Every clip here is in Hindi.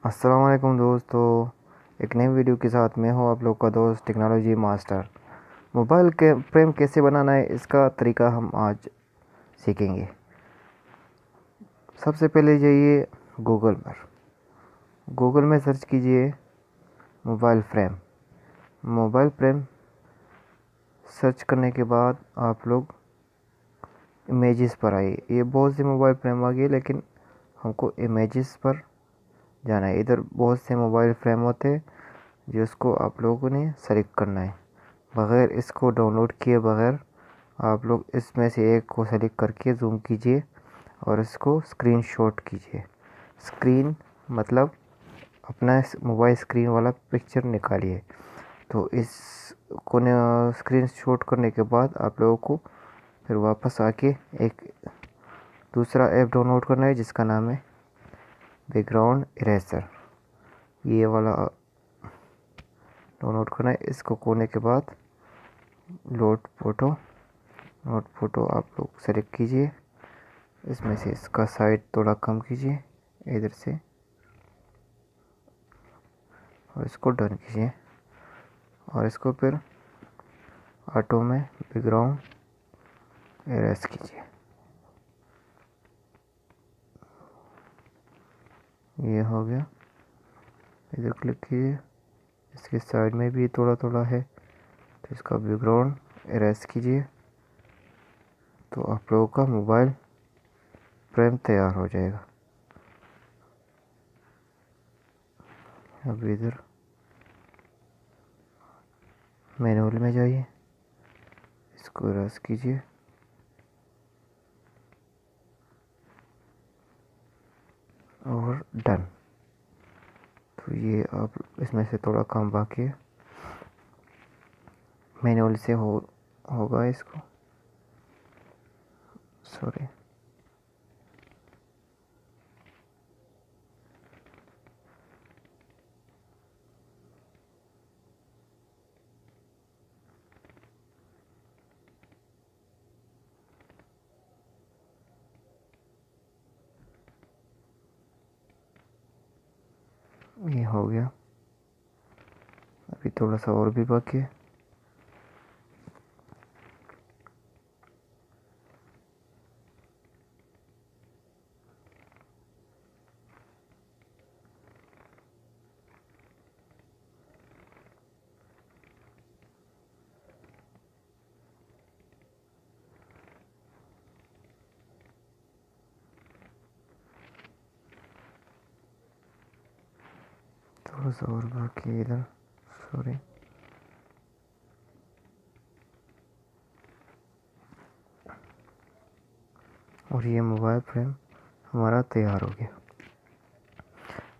अस्सलाम वालेकुम दोस्तों, एक नई वीडियो के साथ मैं हूं आप लोग का दोस्त टेक्नोलॉजी मास्टर। मोबाइल के फ्रेम कैसे बनाना है इसका तरीका हम आज सीखेंगे। सबसे पहले जाइए गूगल पर। गूगल में सर्च कीजिए mobile frame. Mobile frame search करने के बाद आप लोग इमेजेस पर आइए। ये बहुत से मोबाइल फ्रेम आ गए, लेकिन हमको इमेजेस पर जाना है। इधर बहुत से मोबाइल फ्रेम होते हैं जिसको आप लोगों ने सेलेक्ट करना है। बग़ैर इसको डाउनलोड किए बगैर आप लोग इसमें से एक को सेलेक्ट करके जूम कीजिए और इसको स्क्रीनशॉट कीजिए। स्क्रीन मतलब अपना मोबाइल स्क्रीन वाला पिक्चर निकालिए। तो इसको स्क्रीनशॉट करने के बाद आप लोगों को फिर वापस आके एक दूसरा ऐप डाउनलोड करना है जिसका नाम है बैकग्राउंड इरेजर। ये वाला डाउनलोड करना है। इसको खोलने के बाद लोड फोटो आप लोग सेलेक्ट कीजिए। इसमें से इसका साइज थोड़ा कम कीजिए इधर से और इसको डन कीजिए और इसको फिर ऑटो में बैकग्राउंड इरेज कीजिए। ये हो गया। इधर क्लिक कीजिए। इसके साइड में भी थोड़ा थोड़ा है तो इसका बैकग्राउंड इरेज कीजिए। तो आप लोगों का मोबाइल फ्रेम तैयार हो जाएगा। अब इधर मैनुअल में जाइए, इसको इरेज कीजिए और डन। तो ये आप इसमें से थोड़ा कम बाकी है, मैनुअल से होगा इसको, सॉरी। ये हो गया। अभी थोड़ा सा और भी बाकी है। थोड़ा सा और बाकी है इधर, सॉरी। और ये मोबाइल फ्रेम हमारा तैयार हो गया।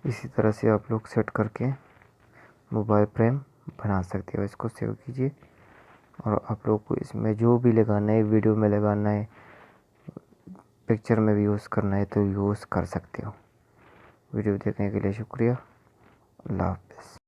इसी तरह से आप लोग सेट करके मोबाइल फ्रेम बना सकते हो। इसको सेव कीजिए और आप लोग को इसमें जो भी लगाना है, वीडियो में लगाना है, पिक्चर में भी यूज़ करना है तो यूज़ कर सकते हो। वीडियो देखने के लिए शुक्रिया। अल्लाह हाफ़िज़।